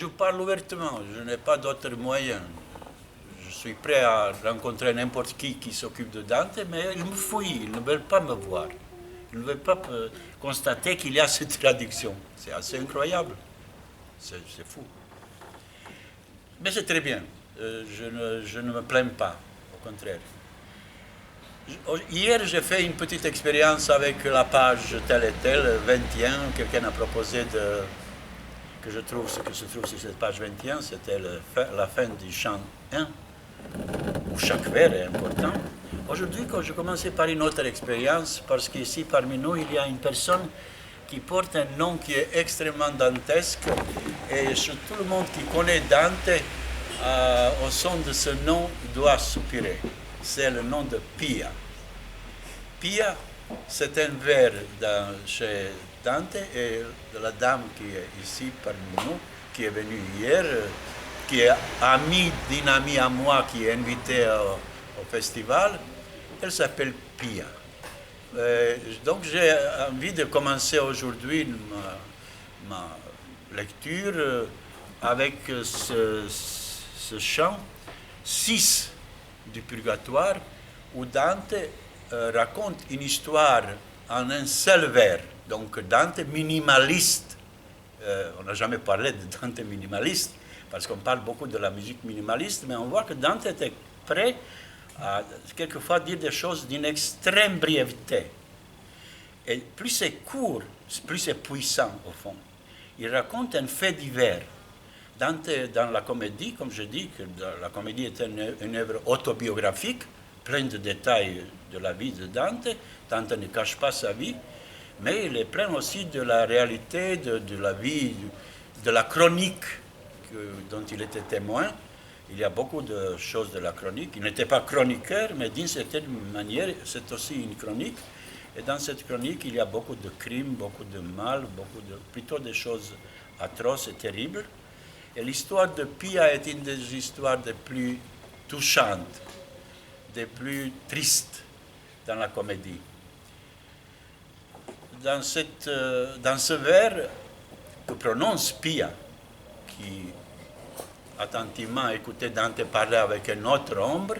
parle ouvertement, je n'ai pas d'autres moyens. Je suis prêt à rencontrer n'importe qui s'occupe de Dante, mais ils me fouillent, ils ne veulent pas me voir. Ils ne veulent pas constater qu'il y a cette traduction. C'est assez incroyable. C'est fou. Mais c'est très bien. Je ne me plains pas, au contraire. Hier, j'ai fait une petite expérience avec la page telle et telle, 21. Quelqu'un a proposé que je trouve ce que se trouve sur cette page 21. C'était la fin du chant 1, où chaque vers est important. Aujourd'hui, quand je commençais par une autre expérience, parce qu'ici, parmi nous, il y a une personne qui porte un nom qui est extrêmement dantesque, et tout le monde qui connaît Dante, au son de ce nom, doit soupirer. C'est le nom de Pia. Pia, c'est un vers chez Dante, et la dame qui est ici parmi nous, qui est venue hier, qui est amie d'une amie à moi qui est invitée au festival, elle s'appelle Pia. Donc j'ai envie de commencer aujourd'hui ma lecture avec ce chant 6 du Purgatoire, où Dante raconte une histoire en un seul vers. Donc Dante minimaliste. On n'a jamais parlé de Dante minimaliste, parce qu'on parle beaucoup de la musique minimaliste, mais on voit que Dante était prêt à quelquefois dire des choses d'une extrême brièveté. Et plus c'est court, plus c'est puissant au fond. Il raconte un fait divers. Dante, dans la comédie, comme je dis, que la comédie est une œuvre autobiographique, pleine de détails de la vie de Dante. Dante ne cache pas sa vie, mais il est plein aussi de la réalité, de la vie, de la chronique dont il était témoin. Il y a beaucoup de choses de la chronique. Il n'était pas chroniqueur, mais d'une certaine manière, c'est aussi une chronique. Et dans cette chronique, il y a beaucoup de crimes, beaucoup de mal, plutôt des choses atroces et terribles. Et l'histoire de Pia est une des histoires les plus touchantes, des plus tristes dans la comédie. Dans ce vers que prononce Pia, qui attentivement écoutait Dante parler avec un autre ombre,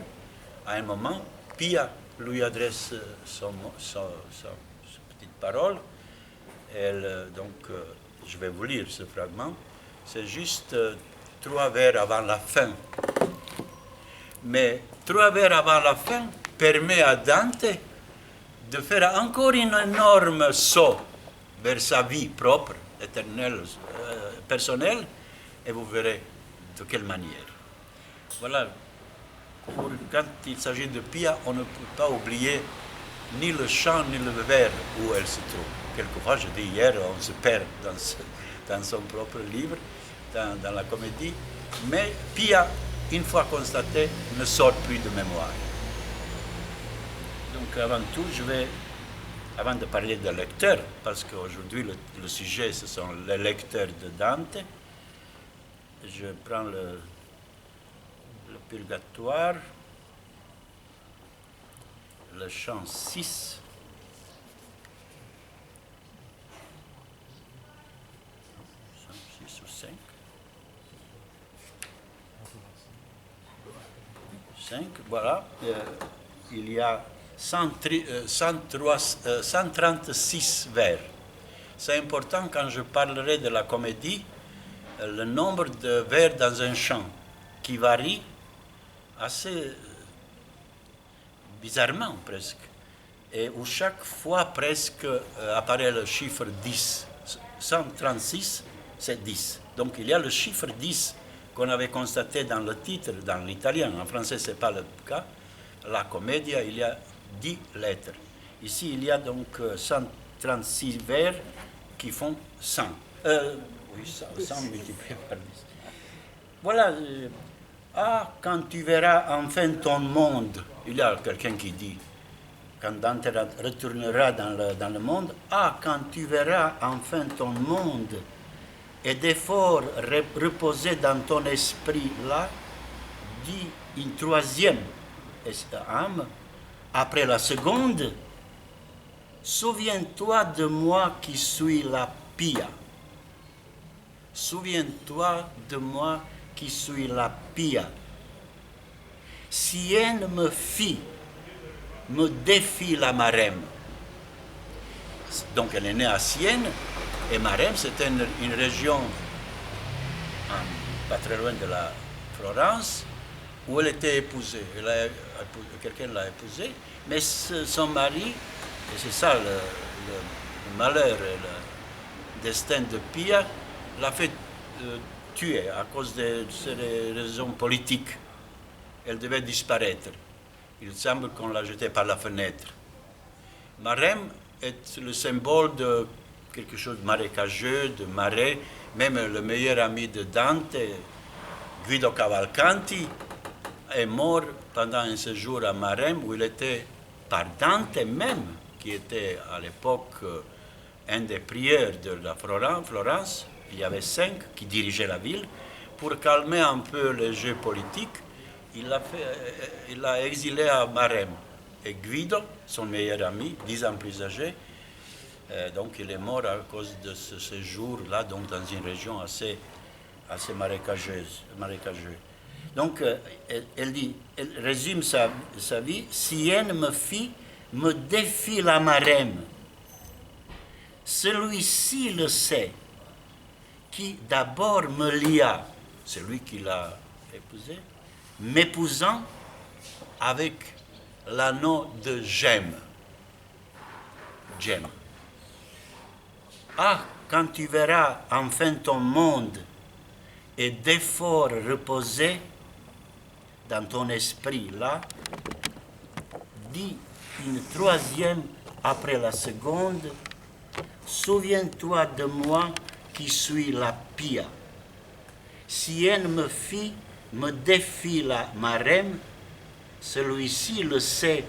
à un moment, Pia lui adresse sa petite parole. Je vais vous lire ce fragment. C'est juste 3 vers avant la fin. Mais 3 vers avant la fin permet à Dante de faire encore un énorme saut vers sa vie propre, éternelle, personnelle, et vous verrez de quelle manière. Voilà, quand il s'agit de Pia, on ne peut pas oublier ni le chant ni le vers où elle se trouve. Quelquefois, je dis hier, on se perd dans son propre livre, dans la comédie, mais Pia, une fois constaté, ne sort plus de mémoire. Donc avant tout, avant de parler des lecteurs, parce qu'aujourd'hui le sujet, ce sont les lecteurs de Dante, je prends le Purgatoire, le chant 6. Ou 5, voilà. Il y a 136 vers. C'est important quand je parlerai de la comédie, le nombre de vers dans un chant qui varie assez bizarrement presque, et où chaque fois presque apparaît le chiffre 10. 136, c'est 10. Donc il y a le chiffre 10 qu'on avait constaté dans le titre, dans l'italien. En français, ce n'est pas le cas. La commedia, il y a 10 lettres. Ici, il y a donc 136 vers qui font 100. Oui, 100 multiplié par 10. Voilà. Ah, quand tu verras enfin ton monde, il y a quelqu'un qui dit, quand Dante retournera dans le monde, ah, quand tu verras enfin ton monde, et d'efforts reposés dans ton esprit là, dit une troisième âme, après la seconde, souviens-toi de moi qui suis la Pia. souviens-toi de moi qui suis la Pia. Sienne me fit, me défie la Marème. Donc elle est née à Sienne, et Marème c'était une région pas très loin de la Florence, où elle était épousée. Quelqu'un l'a épousée, mais son mari, et c'est ça le malheur et le destin de Pia, l'a fait tuer à cause de ces raisons politiques. Elle devait disparaître. Il semble qu'on l'a jetée par la fenêtre. Marème est le symbole de quelque chose de marécageux, de marais. Même le meilleur ami de Dante, Guido Cavalcanti, est mort pendant un séjour à Marème où il était par Dante même, qui était à l'époque un des prieurs de la Florence. Il y avait 5 qui dirigeaient la ville. Pour calmer un peu les jeux politiques, il l'a exilé à Marème. Et Guido, son meilleur ami, 10 ans plus âgé, donc il est mort à cause de ce séjour-là, donc dans une région assez marécageuse. Donc elle résume sa vie. Sienne me fit, me défie la Marème. Celui-ci le sait, qui d'abord me lia, celui qui l'a épousé, m'épousant avec l'anneau de gemme. Gemme. Ah, quand tu verras enfin ton monde et d'efforts reposés dans ton esprit là, dis une troisième après la seconde, souviens-toi de moi qui suis la Pia. Sienne me fit, me défie la Marème, celui-ci le sait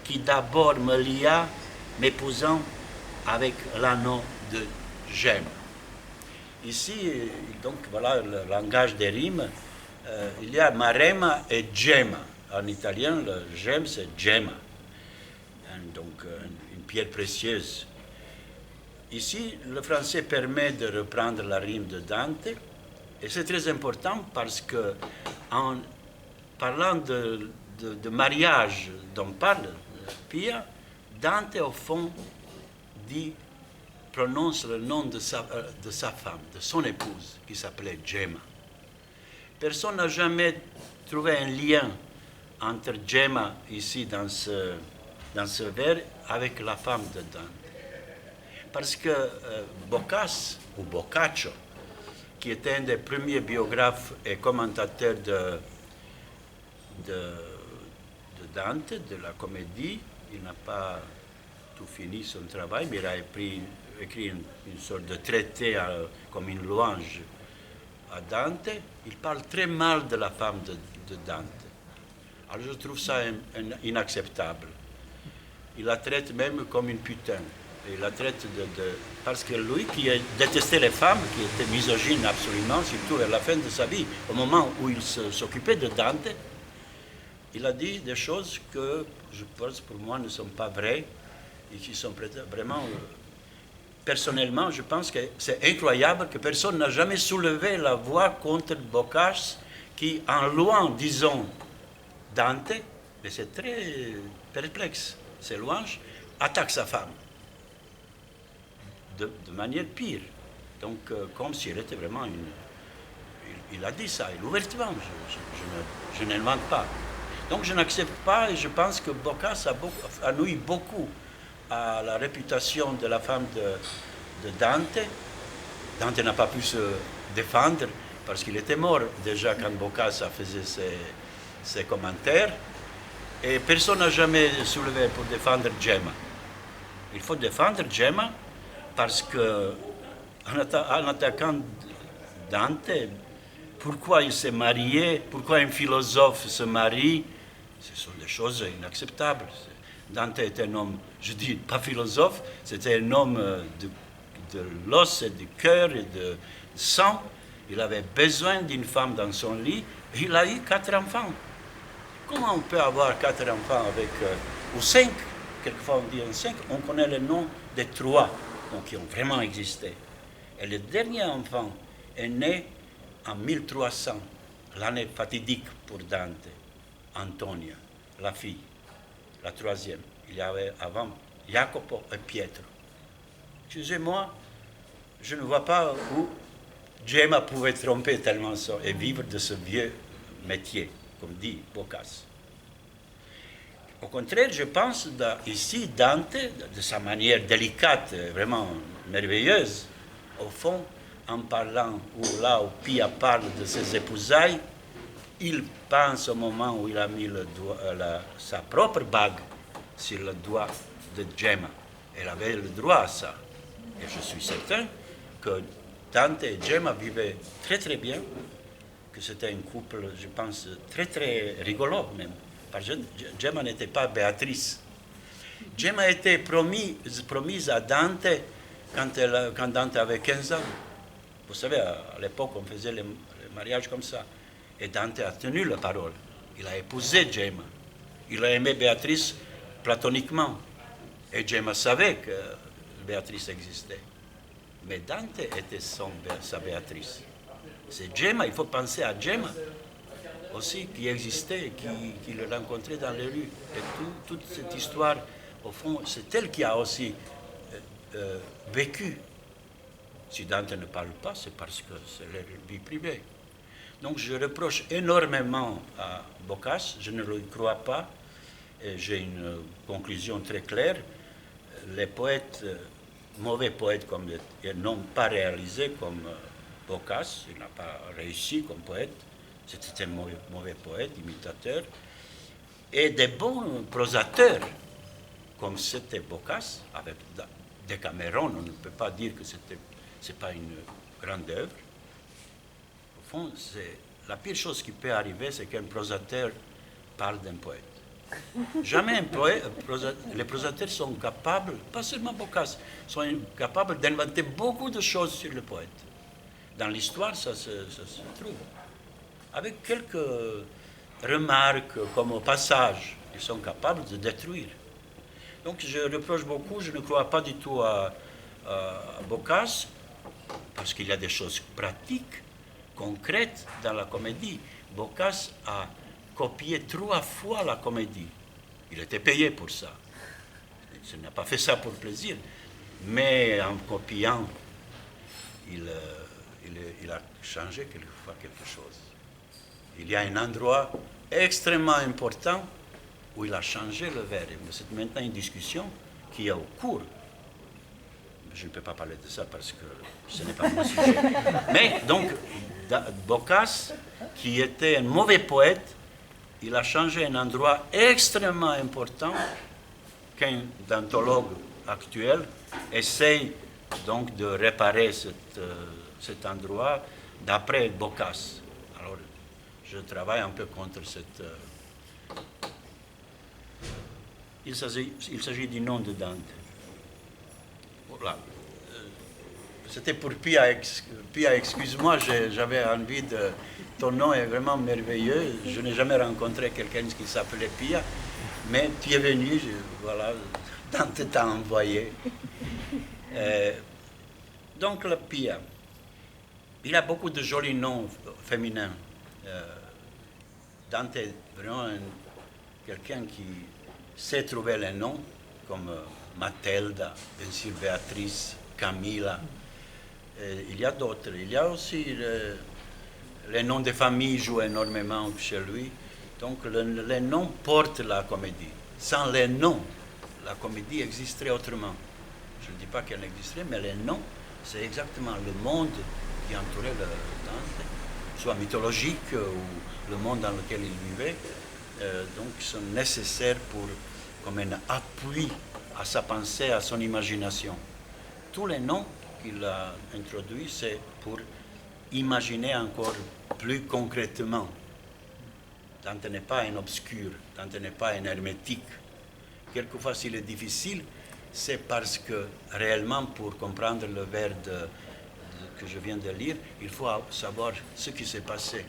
qui d'abord me lia, m'épousant avec l'anneau de gemme. Ici, donc voilà le langage des rimes. Il y a Maremma et Gemma. En italien, le gemme c'est gemma, donc une pierre précieuse. Ici, le français permet de reprendre la rime de Dante, et c'est très important parce que en parlant de mariage dont parle Pia, Dante au fond prononce le nom de sa femme, de son épouse, qui s'appelait Gemma. Personne n'a jamais trouvé un lien entre Gemma, ici dans ce vers, avec la femme de Dante. Parce que Boccace, ou Boccaccio, qui était un des premiers biographes et commentateurs de Dante, de la comédie, il n'a pas tout fini son travail, mais il a écrit une sorte de traité comme une louange à Dante. Il parle très mal de la femme de Dante. Alors je trouve ça inacceptable. Il la traite même comme une putain. Il la traite parce que lui, qui détestait les femmes, qui était misogyne absolument, surtout à la fin de sa vie, au moment où il s'occupait de Dante, il a dit des choses que, je pense, pour moi, ne sont pas vraies et qui sont vraiment... personnellement, je pense que c'est incroyable que personne n'a jamais soulevé la voix contre Boccace, qui, en louant, disons, Dante, mais c'est très perplexe, ces louanges, attaque sa femme. De manière pire. Donc, comme si elle était vraiment une... Il a dit ça, ouvertement, je n'invente pas. Donc, je n'accepte pas, et je pense que Boccace a nui beaucoup à la réputation de la femme de Dante. Dante n'a pas pu se défendre, parce qu'il était mort déjà quand Boccace faisait ses commentaires, et personne n'a jamais soulevé pour défendre Gemma. Il faut défendre Gemma, parce que, en attaquant Dante, pourquoi il s'est marié, pourquoi un philosophe se marie, ce sont des choses inacceptables. Dante était un homme, je dis pas philosophe, c'était un homme de l'os et du cœur et de sang. Il avait besoin d'une femme dans son lit, et il a eu 4 enfants. Comment on peut avoir 4 enfants avec, ou 5, quelquefois on dit 5, on connaît le nom des 3. Donc qui ont vraiment existé. Et le dernier enfant est né en 1300, l'année fatidique pour Dante, Antonia, la fille, la troisième. Il y avait avant Jacopo et Pietro. Excusez-moi, je ne vois pas où Gemma pouvait tromper tellement ça et vivre de ce vieux métier, comme dit Boccace. Au contraire, je pense ici, Dante, de sa manière délicate, vraiment merveilleuse, au fond, en parlant, ou là où Pia parle de ses épousailles, il pense au moment où il a mis sa propre bague sur le doigt de Gemma. Elle avait le droit à ça. Et je suis certain que Dante et Gemma vivaient très très bien, que c'était un couple, je pense, très très rigolo même. Parce que Gemma n'était pas Béatrice. Gemma était promise à Dante quand Dante avait 15 ans. Vous savez, à l'époque, on faisait les mariages comme ça. Et Dante a tenu la parole. Il a épousé Gemma. Il a aimé Béatrice platoniquement. Et Gemma savait que Béatrice existait. Mais Dante était sa Béatrice. C'est Gemma, il faut penser à Gemma aussi, qui existait, qui le rencontrait dans les rues. Et toute cette histoire, au fond, c'est elle qui a aussi vécu. Si Dante ne parle pas, c'est parce que c'est leur vie privée. Donc je reproche énormément à Boccace, je ne le crois pas, et j'ai une conclusion très claire. Les poètes, mauvais poètes comme n'ont pas réalisé comme Boccace, il n'a pas réussi comme poète, c'était un mauvais poète, imitateur, et des bons prosateurs, comme c'était Boccace, avec Decameron, on ne peut pas dire que c'est pas une grande œuvre. Au fond, la pire chose qui peut arriver, c'est qu'un prosateur parle d'un poète. Jamais un poète, les prosateurs sont capables, pas seulement Boccace, sont capables d'inventer beaucoup de choses sur le poète. Dans l'histoire, ça se trouve. Avec quelques remarques, comme au passage, ils sont capables de détruire. Donc je reproche beaucoup, je ne crois pas du tout à Boccace, parce qu'il y a des choses pratiques, concrètes dans la comédie. Boccace a copié 3 fois la comédie. Il était payé pour ça. Il n'a pas fait ça pour plaisir. Mais en copiant, il a changé quelquefois quelque chose. Il y a un endroit extrêmement important où il a changé le vers. C'est maintenant une discussion qui est au cours. Je ne peux pas parler de ça parce que ce n'est pas mon sujet. Mais donc, Boccace, qui était un mauvais poète, il a changé un endroit extrêmement important qu'un dentologue actuel essaye donc de réparer cet endroit d'après Boccace. Alors, je travaille un peu contre cette... Il s'agit du nom de Dante. Voilà. C'était pour Pia. Pia, excuse-moi, j'avais envie de... Ton nom est vraiment merveilleux. Je n'ai jamais rencontré quelqu'un qui s'appelait Pia, mais tu es venu, voilà, Dante t'a envoyé. Donc, la Pia, il a beaucoup de jolis noms féminins. Dante est vraiment quelqu'un qui sait trouver les noms, comme Mathilda, bien sûr Béatrice, Camilla. Il y a d'autres. Il y a aussi les noms de famille jouent énormément chez lui. Donc les noms portent la comédie. Sans les noms, la comédie existerait autrement. Je ne dis pas qu'elle existerait, mais les noms, c'est exactement le monde qui entourait le Dante, soit mythologique ou le monde dans lequel il vivait. Donc ils sont nécessaires comme un appui à sa pensée, à son imagination. Tous les noms qu'il a introduits, c'est pour imaginer encore plus concrètement. Dante n'est pas un obscur, Dante n'est pas un hermétique. Quelquefois, s'il est difficile, c'est parce que réellement, pour comprendre le vers que je viens de lire, il faut savoir ce qui s'est passé.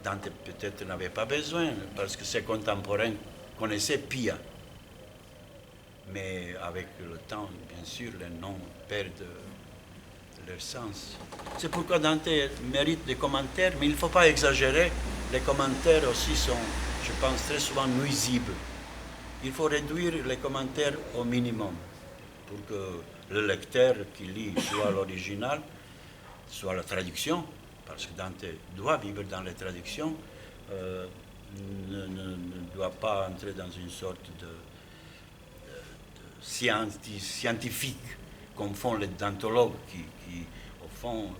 Dante peut-être n'avait pas besoin, parce que ses contemporains connaissaient Pia. Mais avec le temps, bien sûr, les noms perdent leur sens. C'est pourquoi Dante mérite des commentaires, mais il ne faut pas exagérer. Les commentaires aussi sont, je pense, très souvent nuisibles. Il faut réduire les commentaires au minimum pour que le lecteur qui lit soit l'original, soit la traduction, parce que Dante doit vivre dans les traductions, ne doit pas entrer dans une sorte de scientifique, comme font les dantologues qui au fond,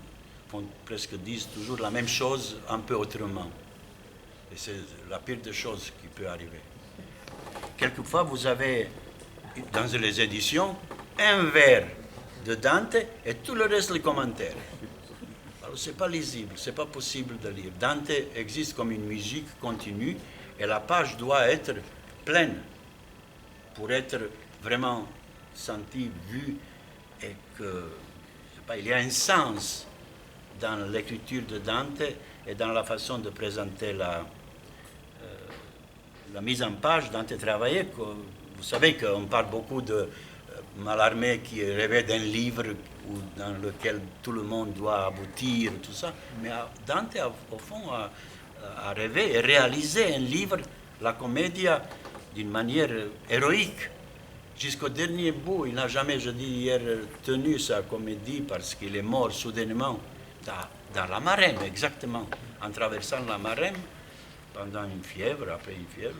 presque disent toujours la même chose un peu autrement. Et c'est la pire des choses qui peut arriver. Quelquefois, vous avez, dans les éditions, un vers de Dante et tout le reste, les commentaires. Alors, ce n'est pas lisible, ce n'est pas possible de lire. Dante existe comme une musique continue et la page doit être pleine pour être vraiment sentie, vue, et que, je sais pas, il y a un sens dans l'écriture de Dante et dans la façon de présenter la mise en page. Dante travaillait. Vous savez qu'on parle beaucoup de Mallarmé qui rêvait d'un livre dans lequel tout le monde doit aboutir, tout ça. Mais Dante, au fond, a rêvé et réalisé un livre, la Commedia, d'une manière héroïque. Jusqu'au dernier bout, il n'a jamais, je dis hier, tenu sa comédie parce qu'il est mort soudainement dans la Marème, exactement, en traversant la Marème pendant une fièvre, après une fièvre.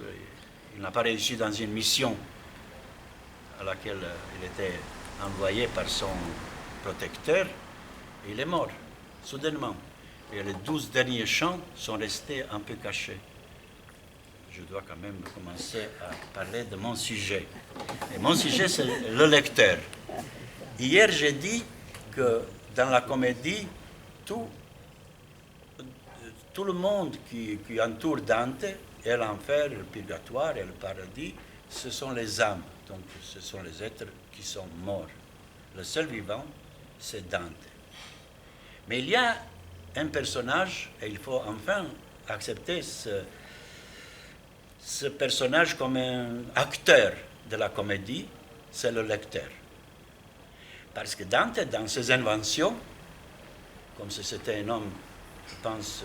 Il n'a pas réussi dans une mission à laquelle il était envoyé par son protecteur. Il est mort, soudainement. Et les 12 derniers chants sont restés un peu cachés. Je dois quand même commencer à parler de mon sujet. Et mon sujet, c'est le lecteur. Hier, j'ai dit que dans la comédie, tout le monde qui entoure Dante, et l'enfer, le purgatoire et le paradis, ce sont les âmes. Donc, ce sont les êtres qui sont morts. Le seul vivant, c'est Dante. Mais il y a un personnage, et il faut enfin accepter ce personnage comme un acteur de la comédie, c'est le lecteur. Parce que Dante, dans ses inventions, comme si c'était un homme, je pense,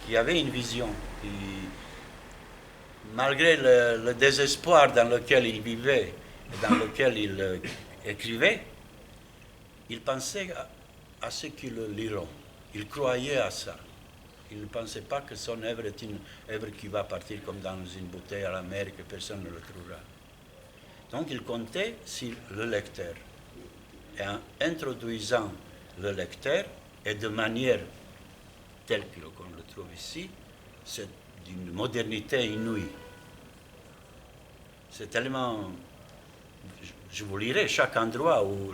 qui avait une vision, qui, malgré le désespoir dans lequel il vivait et dans lequel il écrivait, il pensait à ceux qui le liront. Il croyait à ça. Il ne pensait pas que son œuvre est une œuvre qui va partir comme dans une bouteille à la mer et que personne ne le trouvera. Donc il comptait sur le lecteur. Et en introduisant le lecteur, et de manière telle qu'on le trouve ici, c'est d'une modernité inouïe. C'est tellement... Je vous lirai chaque endroit où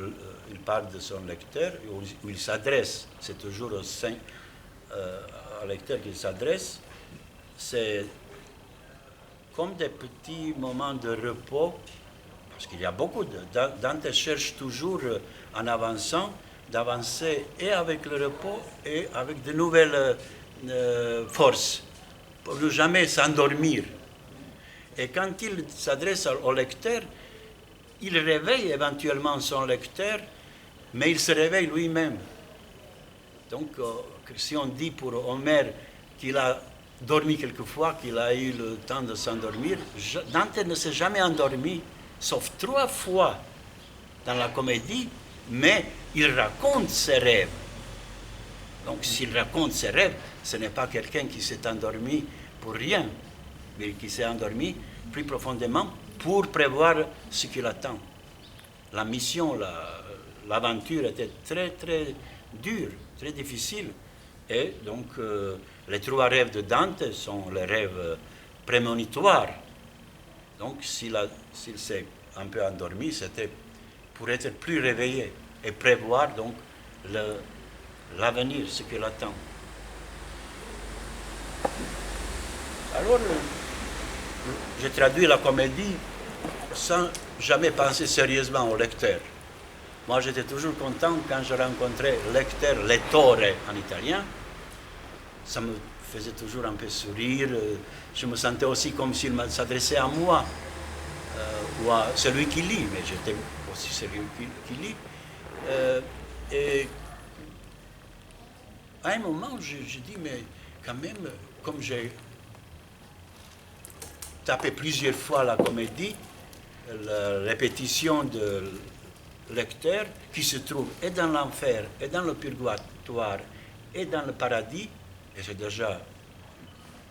il parle de son lecteur, où il s'adresse. C'est toujours au lecteur qu'il s'adresse. C'est comme des petits moments de repos, parce qu'il y a beaucoup de... Dante cherche toujours, en avançant, d'avancer et avec le repos et avec de nouvelles forces, pour ne jamais s'endormir. Et quand il s'adresse au lecteur, il réveille éventuellement son lecteur, mais il se réveille lui-même. Donc, si on dit pour Homère qu'il a dormi quelquefois, qu'il a eu le temps de s'endormir, Dante ne s'est jamais endormi, sauf 3 fois dans la comédie, mais il raconte ses rêves. Donc, s'il raconte ses rêves, ce n'est pas quelqu'un qui s'est endormi pour rien, mais qui s'est endormi plus profondément pour prévoir ce qui l'attend. La mission, l'aventure était très, très dure, très difficile. Et donc, les 3 rêves de Dante sont les rêves prémonitoires. Donc, s'il s'est un peu endormi, c'était pour être plus réveillé et prévoir donc l'avenir, ce qui l'attend. Alors, j'ai traduit la comédie sans jamais penser sérieusement au lecteur. Moi, j'étais toujours content quand je rencontrais lecteur, lettore en italien. Ça me faisait toujours un peu sourire. Je me sentais aussi comme s'il s'adressait à moi, ou à celui qui lit, mais j'étais aussi celui qui lit. Et à un moment, je dis, mais quand même, comme j'ai tapé plusieurs fois la comédie, la répétition de lecteur qui se trouve et dans l'enfer, et dans le purgatoire, et dans le paradis, et c'est déjà,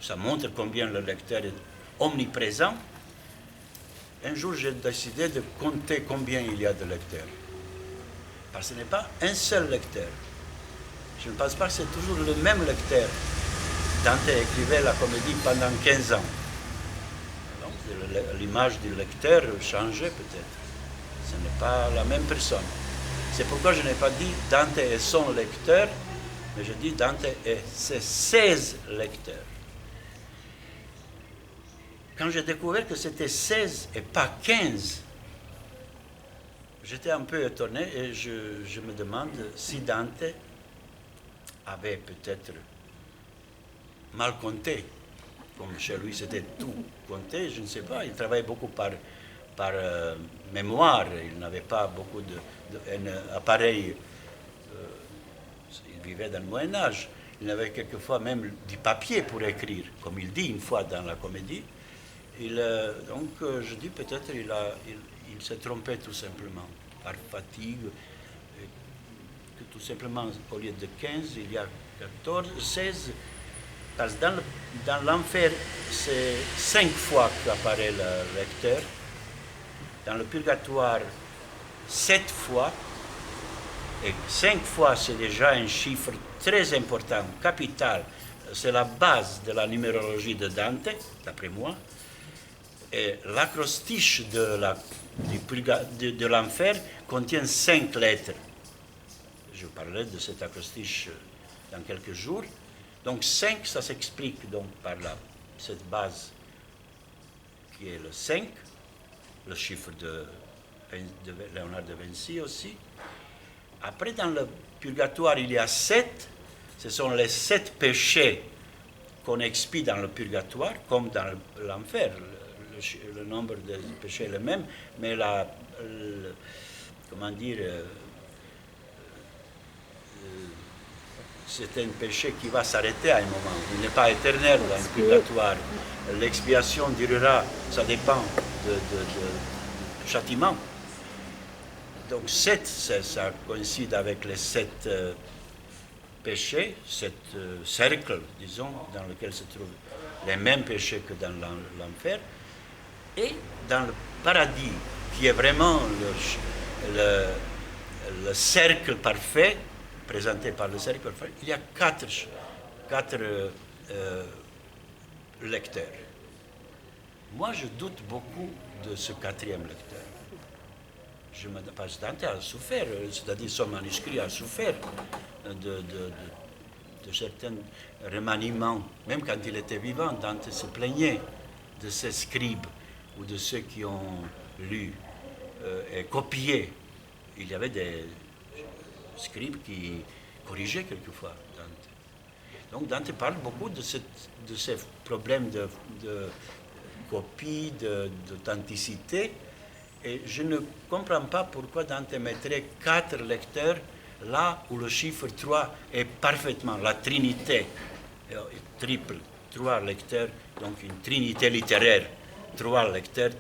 ça montre combien le lecteur est omniprésent. Un jour, j'ai décidé de compter combien il y a de lecteurs. Parce que ce n'est pas un seul lecteur. Je ne pense pas que c'est toujours le même lecteur. Dante écrivait la comédie pendant 15 ans. Donc l'image du lecteur changeait peut-être. Ce n'est pas la même personne. C'est pourquoi je n'ai pas dit Dante et son lecteur, mais je dis Dante et ses 16 lecteurs. Quand j'ai découvert que c'était 16 et pas 15, j'étais un peu étonné et je me demande si Dante avait peut-être mal compté, comme chez lui c'était tout compté, je ne sais pas, il travaillait beaucoup par mémoire, il n'avait pas beaucoup d'appareils, il vivait dans le Moyen-Âge, il avait quelquefois même du papier pour écrire, comme il dit une fois dans la comédie. Donc je dis peut-être il s'est trompé tout simplement, par fatigue, que tout simplement au lieu de 15, il y a 14, 16, parce que dans l'enfer, c'est 5 fois qu'apparaît le lecteur, dans le purgatoire, 7 fois, et 5 fois c'est déjà un chiffre très important, capital, c'est la base de la numérologie de Dante, d'après moi. Et l'acrostiche de l'enfer contient 5 lettres. Je parlerai de cet acrostiche dans quelques jours. Donc 5, ça s'explique donc par cette base qui est le 5, le chiffre de Léonard de Vinci aussi. Après, dans le purgatoire, il y a 7. Ce sont les 7 péchés qu'on expie dans le purgatoire, comme dans l'enfer. Le nombre de péchés est le même, mais comment dire, c'est un péché qui va s'arrêter à un moment. Il n'est pas éternel dans le purgatoire. L'expiation durera, ça dépend du châtiment. Donc 7, ça coïncide avec les 7 péchés, 7 cercles, disons, dans lesquels se trouvent les mêmes péchés que dans l'enfer. Et dans le paradis, qui est vraiment le cercle parfait, présenté par le cercle parfait, il y a 4 lecteurs. Moi, je doute beaucoup de ce 4e lecteur. Parce que Dante a souffert, c'est-à-dire son manuscrit a souffert de certains remaniements. Même quand il était vivant, Dante se plaignait de ses scribes ou de ceux qui ont lu et copié. Il y avait des scribes qui corrigeaient quelquefois Dante. Donc Dante parle beaucoup de ces problèmes de copie, d'authenticité, et je ne comprends pas pourquoi Dante mettrait 4 lecteurs là où le chiffre 3 est parfaitement, la trinité, triple, 3 lecteurs, donc une trinité littéraire. 3 lecteurs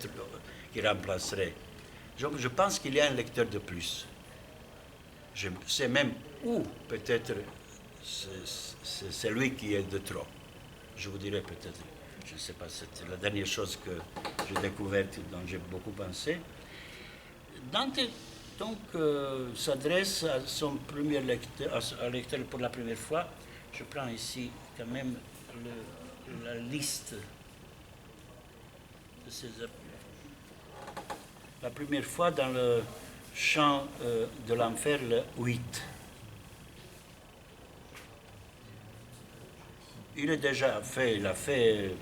qui remplaceraient. Donc je pense qu'il y a un lecteur de plus. Je sais même où peut-être c'est celui qui est de trop. Je vous dirai peut-être, je ne sais pas, c'est la dernière chose que j'ai découverte, dont j'ai beaucoup pensé. Dante donc s'adresse à son premier lecteur, à lecteur pour la première fois. Je prends ici quand même la liste. La première fois dans le chant de l'enfer, le 8. Il a fait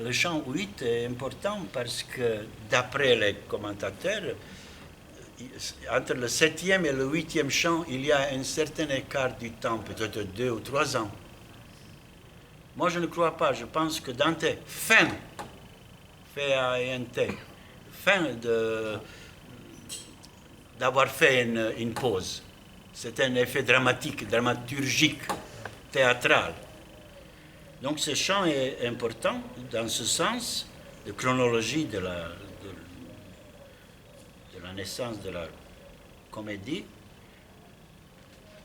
le chant 8 est important parce que d'après les commentateurs, entre le 7e et le 8e chant, il y a un certain écart du temps, peut-être 2 ou 3 ans. Moi je ne crois pas, je pense que Dante fin d'avoir fait une pause. C'est un effet dramatique, dramaturgique, théâtral. Donc ce chant est important dans ce sens de chronologie de la naissance de la comédie.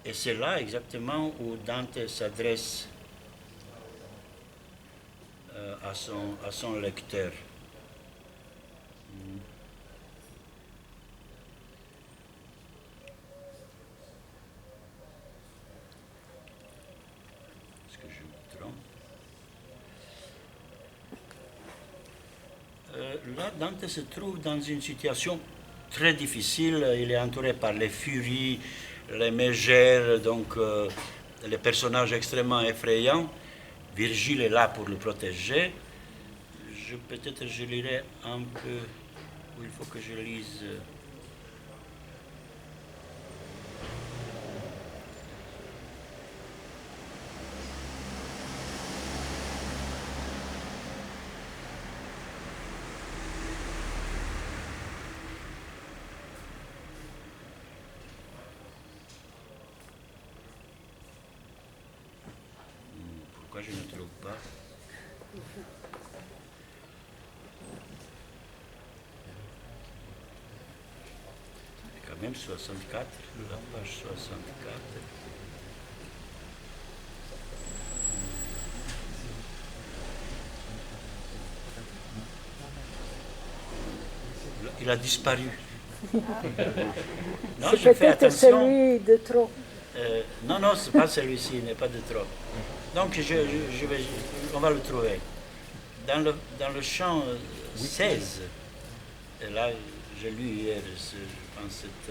Et c'est là exactement où Dante s'adresse à son lecteur. Est-ce que je me trompe? Là, Dante se trouve dans une situation très difficile. Il est entouré par les furies, les mégères, donc les personnages extrêmement effrayants. Virgile est là pour le protéger. Peut-être je lirai un peu, où il faut que je lise. Pourquoi je ne trouve pas? Quand même 64, la page 64. Il a disparu. Non, c'est peut-être celui de trop. Non, c'est pas celui-ci, il n'est pas de trop. Donc on va le trouver. Dans le chant 16, et là j'ai lu hier, je pense cette...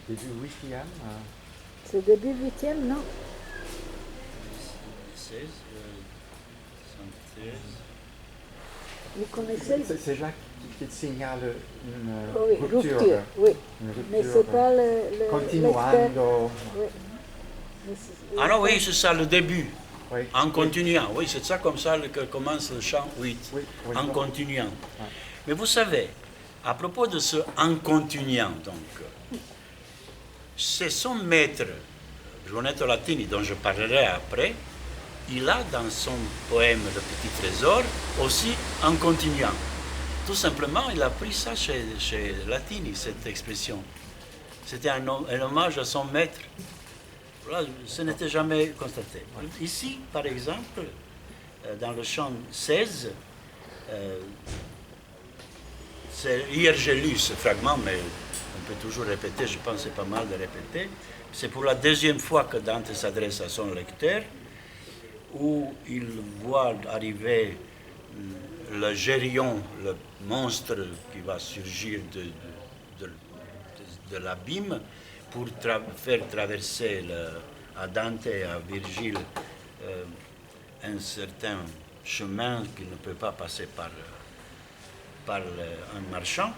Début 8e. C'est début 8e, non? 16, 73... Vous connaissez? C'est là qui signale une oui, rupture. Oui, Une rupture, mais c'est pas le continuando. Oui. Ah non, oui, c'est ça, le début. Oui. En continuant, oui, c'est ça comme ça que commence le chant 8, oui, en continuant. Ouais. Mais vous savez, à propos de ce en continuant, donc, c'est son maître, Brunetto Latini, dont je parlerai après, il a dans son poème Le Petit Trésor aussi en continuant. Tout simplement, il a pris ça chez Latini, cette expression. C'était un hommage à son maître. Voilà, ce n'était jamais constaté. Ici, par exemple, dans le chant 16, hier j'ai lu ce fragment, mais on peut toujours répéter, je pense que c'est pas mal de répéter. C'est pour la deuxième fois que Dante s'adresse à son lecteur, où il voit arriver le Gérion, le monstre qui va surgir de l'abîme, pour faire traverser à Dante et à Virgile un certain chemin qu'il ne peut pas passer par un marchand.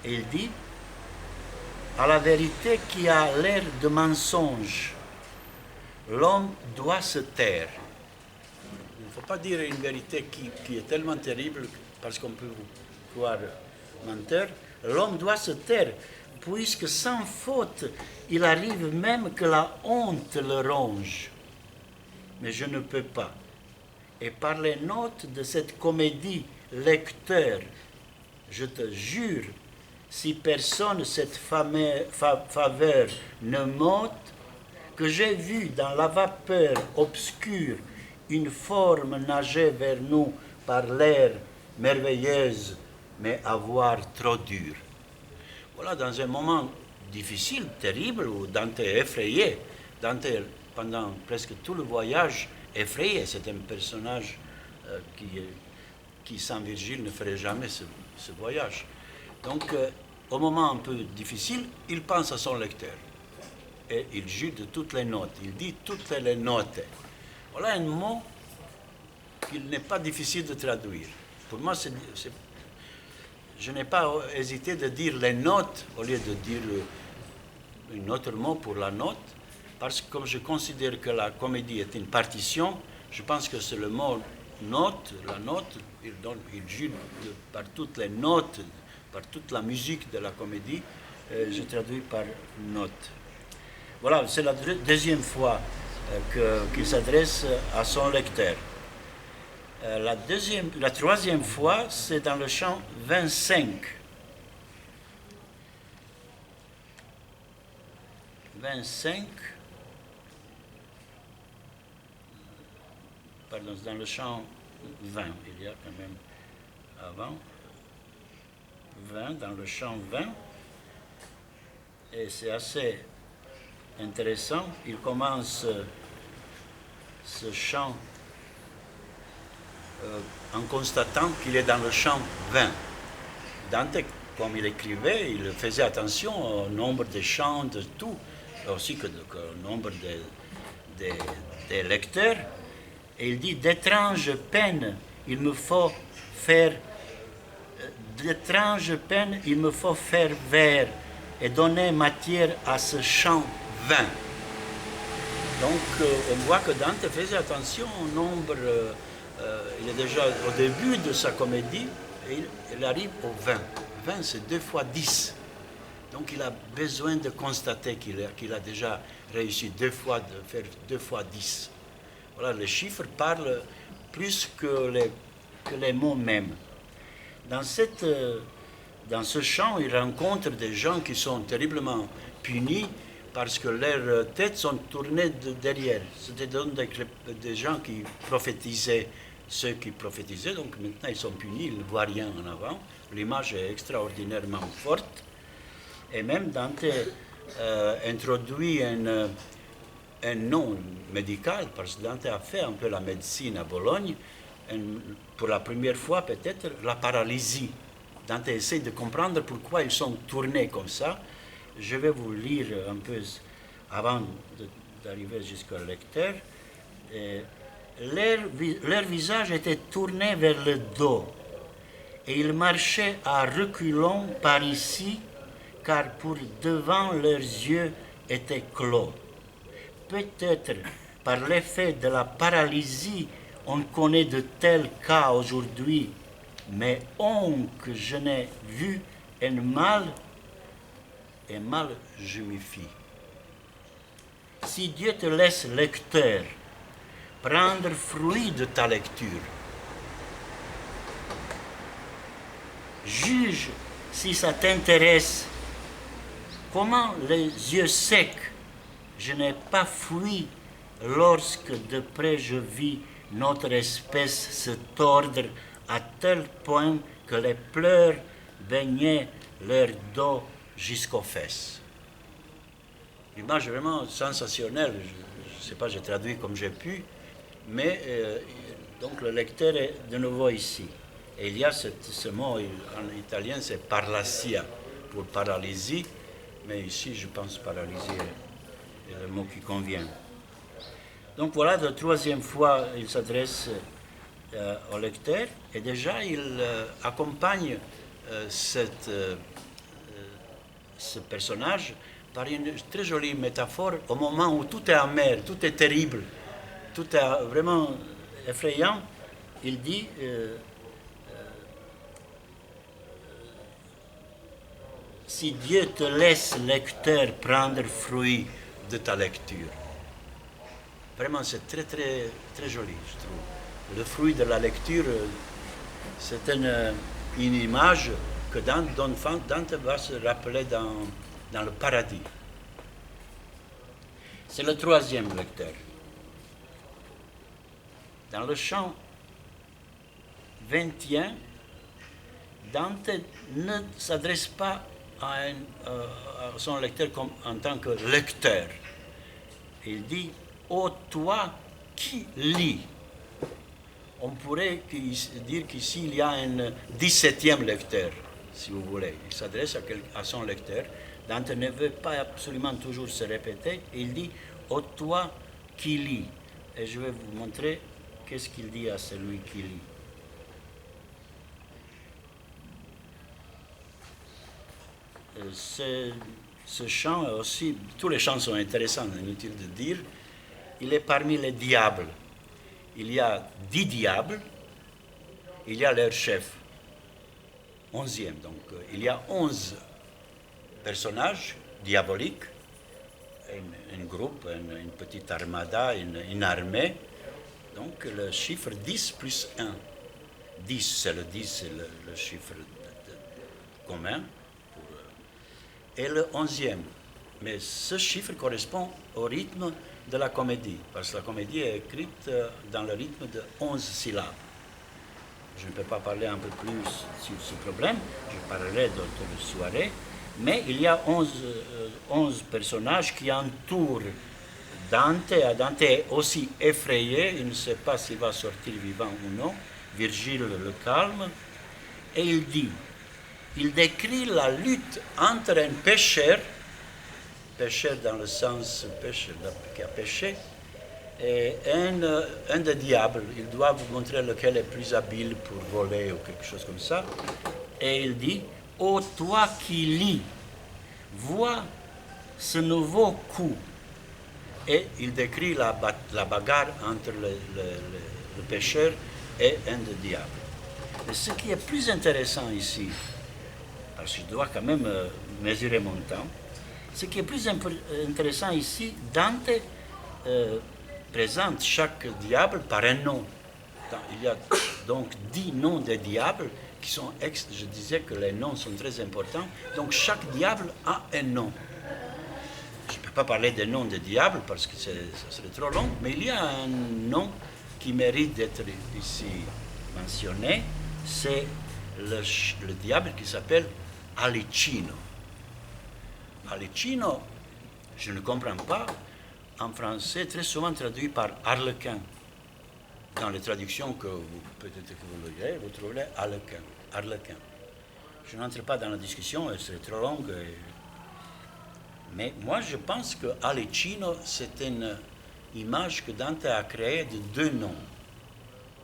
Et il dit, à la vérité qui a l'air de mensonge, l'homme doit se taire. Il ne faut pas dire une vérité qui est tellement terrible parce qu'on peut vous croire menteur. L'homme doit se taire, puisque sans faute, il arrive même que la honte le ronge. Mais je ne peux pas. Et par les notes de cette comédie, lecteur, je te jure, si personne cette faveur ne m'ôte, que j'ai vu dans la vapeur obscure une forme nager vers nous par l'air merveilleuse, mais avoir trop dur. Voilà, dans un moment difficile, terrible, où Dante est effrayé. Dante, pendant presque tout le voyage, effrayé. C'est un personnage qui, sans Virgile, ne ferait jamais ce voyage. Donc, au moment un peu difficile, il pense à son lecteur. Et il jure de toutes les notes. Il dit toutes les notes. Voilà un mot qu'il n'est pas difficile de traduire. Pour moi, je n'ai pas hésité de dire les notes au lieu de dire un autre mot pour la note, parce que comme je considère que la comédie est une partition, je pense que c'est le mot note, la note, il jure par toutes les notes, par toute la musique de la comédie, je traduis par note. Voilà, c'est la deuxième fois qu'il s'adresse à son lecteur. La troisième fois, c'est dans le chant 25. 25, pardon, dans le chant 20, il y a quand même avant, 20, dans le chant 20, et c'est assez intéressant, il commence ce chant en constatant qu'il est dans le chant 20. Dante, comme il écrivait, il faisait attention au nombre de chants, de tout, aussi au nombre des lecteurs. Et il dit, d'étranges peines, il me faut faire vers et donner matière à ce chant 20. Donc, on voit que Dante faisait attention au nombre. Il est déjà au début de sa comédie et il arrive au 20. 20, c'est 2 fois 10. Donc, il a besoin de constater qu'il a déjà réussi de faire 2 fois 10. Voilà, les chiffres parlent plus que les mots mêmes. Dans ce chant, il rencontre des gens qui sont terriblement punis parce que leurs têtes sont tournées derrière. C'était donc des gens qui prophétisaient, ceux qui prophétisaient, donc maintenant ils sont punis, ils ne voient rien en avant. L'image est extraordinairement forte. Et même Dante introduit un nom médical, parce que Dante a fait un peu la médecine à Bologne, pour la première fois peut-être, la paralysie. Dante essaie de comprendre pourquoi ils sont tournés comme ça. Je vais vous lire un peu avant d'arriver jusqu'au lecteur. Leur visage était tourné vers le dos et ils marchaient à reculons par ici, car pour devant leurs yeux étaient clos. Peut-être par l'effet de la paralysie, on connaît de tels cas aujourd'hui, mais que je n'ai vu un mal, et mal je m'y fie. Si Dieu te laisse, lecteur, prendre fruit de ta lecture, juge si ça t'intéresse. Comment les yeux secs, je n'ai pas fui lorsque de près je vis notre espèce se tordre à tel point que les pleurs baignaient leur dos jusqu'aux fesses. L'image est vraiment sensationnelle. Je ne sais pas, j'ai traduit comme j'ai pu, mais donc le lecteur est de nouveau ici. Et il y a ce mot en italien, c'est parlasia, pour paralysie, mais ici je pense paralysie est le mot qui convient. Donc voilà, la troisième fois, il s'adresse au lecteur, et déjà il accompagne ce personnage par une très jolie métaphore au moment où tout est amer, tout est terrible, tout est vraiment effrayant. Il dit si Dieu te laisse, lecteur, prendre fruit de ta lecture. Vraiment, c'est très, très, très joli, je trouve. Le fruit de la lecture, c'est une image que Dante va se rappeler dans le paradis. C'est le troisième lecteur. Dans le chant 21, Dante ne s'adresse pas à son lecteur comme en tant que lecteur. Il dit « Ô toi qui lis ». On pourrait dire qu'ici il y a un 17e lecteur, si vous voulez. Il s'adresse à son lecteur. Dante ne veut pas absolument toujours se répéter. Il dit « Ô toi qui lis ». Et je vais vous montrer qu'est-ce qu'il dit à celui qui lit. Ce chant aussi, tous les chants sont intéressants, inutile de dire. Il est parmi les diables. Il y a 10 diables, il y a leur chef, 11e. Donc il y a 11 personnage diabolique, un groupe, une petite armada, une armée. Donc le chiffre 10 plus 1. 10, c'est le chiffre commun. Et le 11e. Mais ce chiffre correspond au rythme de la comédie, parce que la comédie est écrite dans le rythme de 11 syllabes. Je ne peux pas parler un peu plus sur ce problème, je parlerai d'autres soirées, mais il y a 11 personnages qui entourent Dante. Dante est aussi effrayé, il ne sait pas s'il va sortir vivant ou non. Virgile le calme, et il décrit la lutte entre un pécheur dans le sens pécheur qui a péché, et un des diables. Il doit vous montrer lequel est plus habile pour voler ou quelque chose comme ça. Et il dit, ô toi qui lis, vois ce nouveau coup. Et il décrit la bagarre entre le pécheur et un des diables. Mais ce qui est plus intéressant ici, parce que je dois quand même mesurer mon temps, ce qui est plus intéressant ici, Dante présente chaque diable par un nom. Il y a donc 10 noms de diables qui sont, je disais que les noms sont très importants, donc chaque diable a un nom. Je ne peux pas parler des noms des diables parce que ça serait trop long, mais il y a un nom qui mérite d'être ici mentionné, c'est le diable qui s'appelle Alicino. Alicino, je ne comprends pas, en français, très souvent traduit par arlequin. Dans les traductions que peut-être que vous lirez, vous trouverez arlequin. Je n'entre pas dans la discussion, c'est trop long. Mais moi, je pense que Alicino, c'est une image que Dante a créée de 2 noms,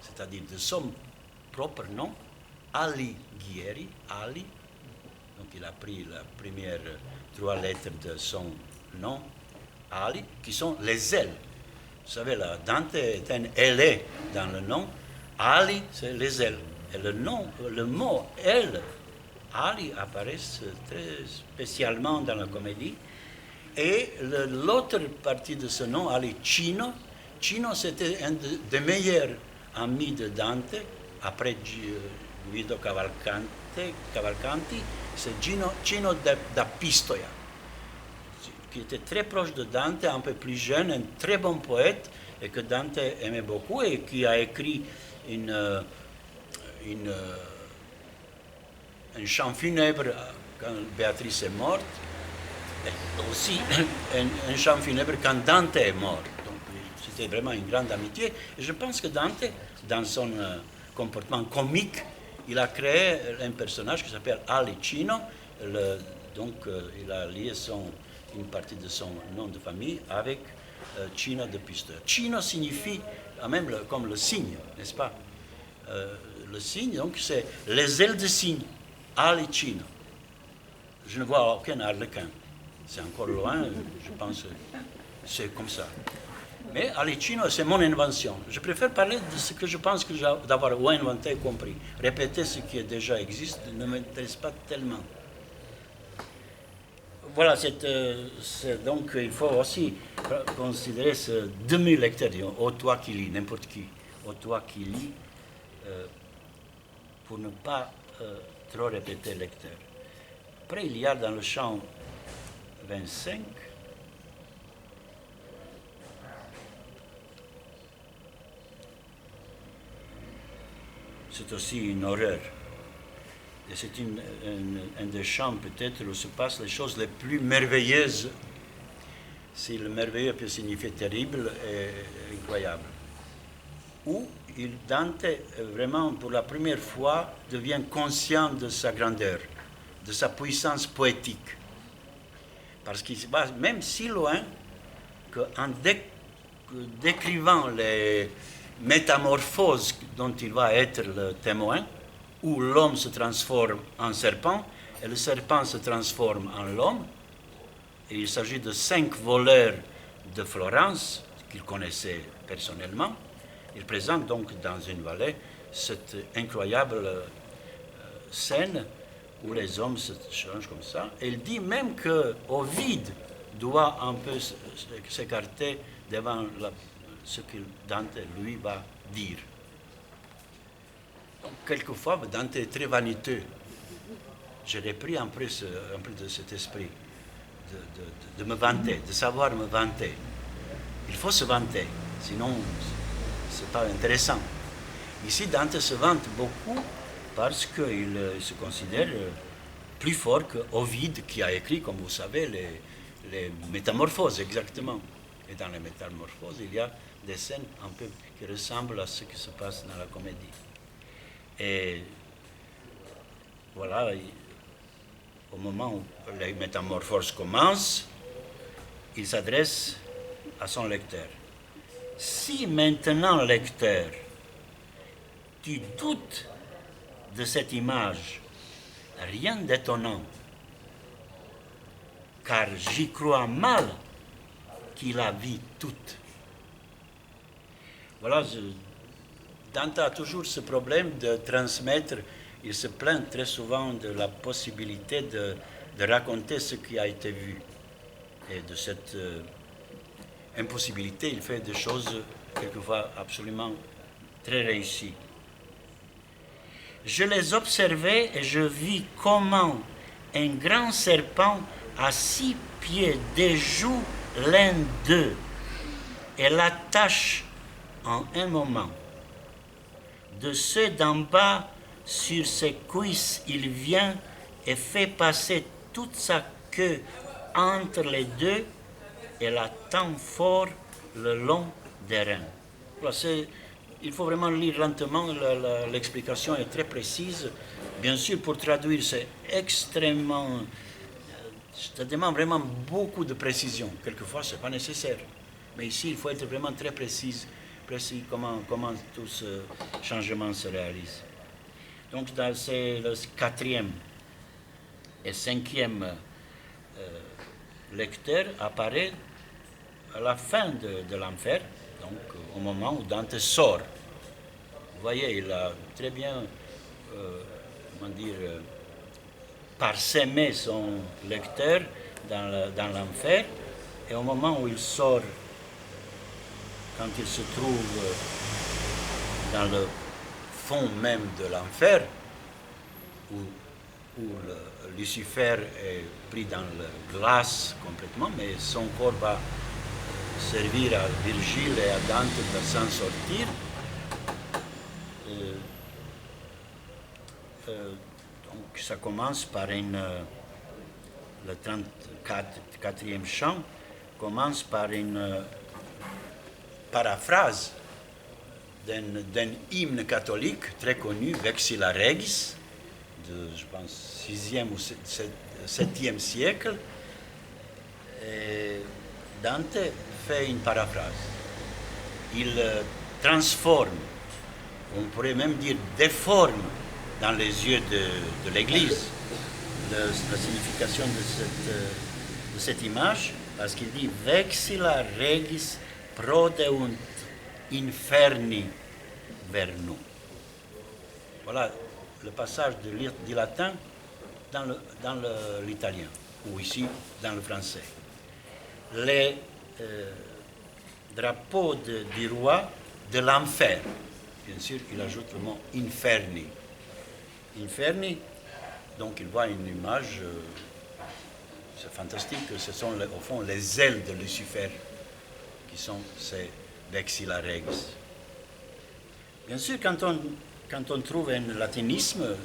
c'est-à-dire de son propre nom, Alighieri, Ali. Donc il a pris la première 3 lettres de son nom, Ali, qui sont les ailes. Vous savez, là, Dante est un ailé dans le nom, Ali, c'est les ailes. Et le mot aile, Ali, apparaît très spécialement dans la comédie. Et l'autre partie de ce nom, Alicino, Cino, c'était un des meilleurs amis de Dante, après Guido Cavalcanti, c'est Cino da Pistoia, qui était très proche de Dante, un peu plus jeune, un très bon poète, et que Dante aimait beaucoup, et qui a écrit un chant funèbre quand Béatrice est morte, et aussi un chant funèbre quand Dante est mort. Donc c'était vraiment une grande amitié. Et je pense que Dante, dans son comportement comique, il a créé un personnage qui s'appelle Alicino. Donc il a lié une partie de son nom de famille avec Cino de Pistoia. Cino signifie même comme le cygne, n'est-ce pas? Le cygne, donc c'est les ailes de cygne, Alicino. Je ne vois aucun arlequin. C'est encore loin, je pense que c'est comme ça. Mais Alicino, c'est mon invention. Je préfère parler de ce que je pense d'avoir inventé et compris. Répéter ce qui déjà existe ne m'intéresse pas tellement. Voilà, donc il faut aussi considérer ce demi-lecteur, ô toi qui lis, n'importe qui, ô toi qui lis, pour ne pas trop répéter le lecteur. Après, il y a dans le chant 25, c'est aussi une horreur. Et c'est un des chants peut-être où se passent les choses les plus merveilleuses, si le merveilleux peut signifier terrible et incroyable. Où Dante, vraiment pour la première fois, devient conscient de sa grandeur, de sa puissance poétique. Parce qu'il se passe même si loin qu'en décrivant les métamorphoses dont il va être le témoin, où l'homme se transforme en serpent et le serpent se transforme en l'homme. Et il s'agit de 5 voleurs de Florence qu'il connaissait personnellement. Il présente donc dans une vallée cette incroyable scène où les hommes se changent comme ça. Et il dit même que Ovide doit un peu s'écarter devant ce que Dante, lui, va dire. Donc, quelquefois, Dante est très vaniteux. J'ai repris un peu de cet esprit de me vanter, de savoir me vanter. Il faut se vanter, sinon c'est pas intéressant. Ici, Dante se vante beaucoup parce qu'il se considère plus fort que Ovide, qui a écrit, comme vous savez, les Métamorphoses, exactement. Et dans les Métamorphoses, il y a des scènes un peu qui ressemblent à ce qui se passe dans la comédie. Et voilà, au moment où les Métamorphoses commencent, il s'adresse à son lecteur. Si maintenant, lecteur, tu doutes de cette image, rien d'étonnant, car j'y crois mal qu'il la vit toute. Voilà, Dante a toujours ce problème de transmettre. Il se plaint très souvent de la possibilité de raconter ce qui a été vu. Et de cette impossibilité, il fait des choses quelquefois absolument très réussies. Je les observais et je vis comment un grand serpent à 6 pieds déjoue l'un d'eux et l'attache en un moment. De ceux d'en bas, sur ses cuisses, il vient et fait passer toute sa queue entre les deux et la tend fort le long des reins. Voilà, il faut vraiment lire lentement, l'explication est très précise. Bien sûr, pour traduire, c'est extrêmement... ça demande vraiment beaucoup de précision. Quelquefois, ce n'est pas nécessaire. Mais ici, il faut être vraiment très précis comment tout ce changement se réalise. Donc, c'est le 4e et 5e lecteur apparaît à la fin de l'enfer, donc au moment où Dante sort. Vous voyez, il a très bien, parsemé son lecteur dans l'enfer, et au moment où il sort, quand il se trouve dans le fond même de l'enfer, où Lucifer est pris dans le glace complètement, mais son corps va servir à Virgile et à Dante de s'en sortir. Donc ça commence par le 34e chant commence par une paraphrase d'un hymne catholique très connu, Vexilla Regis, de, je pense, 6e ou 7e siècle. Et Dante fait une paraphrase. Il transforme, on pourrait même dire déforme dans les yeux de l'Église la signification de cette image, parce qu'il dit Vexilla Regis prodeunt inferni vernum. Voilà le passage du latin dans l'italien, ou ici dans le français. Les drapeaux du roi de l'enfer. Bien sûr, il ajoute le mot inferni. Inferni, donc il voit une image, c'est fantastique, ce sont au fond les ailes de Lucifer qui sont ces Vexilla Regis. Bien sûr, quand on trouve un latinisme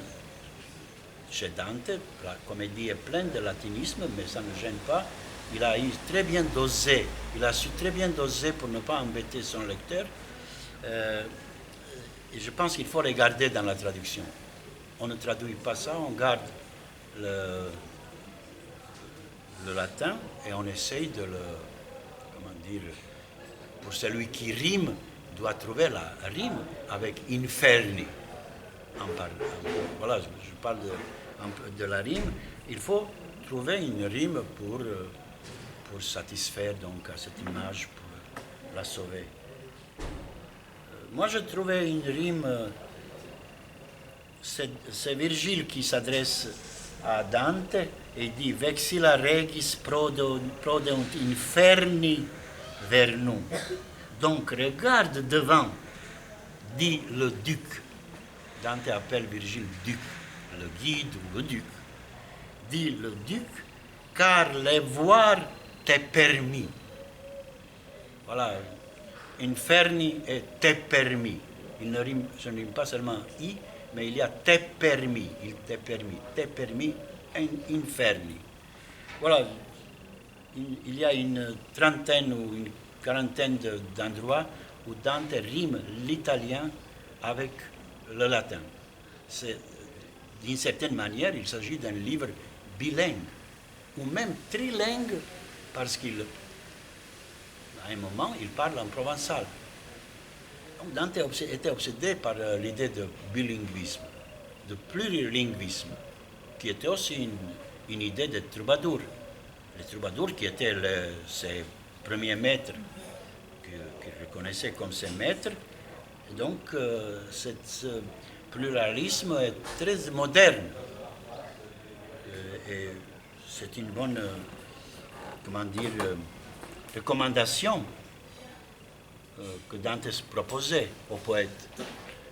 chez Dante, la comédie est pleine de latinisme, mais ça ne gêne pas. Il a su très bien doser pour ne pas embêter son lecteur. Et je pense qu'il faut les garder dans la traduction. On ne traduit pas ça, on garde le latin et on essaye de pour celui qui rime, doit trouver la rime avec inferni. Voilà, je parle de la rime. Il faut trouver une rime pour satisfaire donc à cette image, pour la sauver. Moi, je trouvais une rime, c'est Virgile qui s'adresse à Dante et dit Vexilla regis prodeunt inferni vernum. Donc regarde devant, dit le duc. Dante appelle Virgile duc, le guide ou le duc. Dit le duc, car les voir t'est permis. Voilà, inferni et t'est permis. Ça ne rime pas seulement i, mais il y a t'est permis, t'est permis, inferni. Voilà, il y a une trentaine ou une quarantaine d'endroits où Dante rime l'italien avec le latin. D'une certaine manière, il s'agit d'un livre bilingue, ou même trilingue, parce qu'à un moment, il parle en provençal. Donc Dante était obsédé par l'idée de bilinguisme, de plurilinguisme, qui était aussi une idée de troubadour. Les troubadours qui étaient ses premiers maîtres, qu'il reconnaissait comme ses maîtres. Et donc, ce pluralisme est très moderne. Et c'est une bonne, recommandation que Dante proposait aux poètes.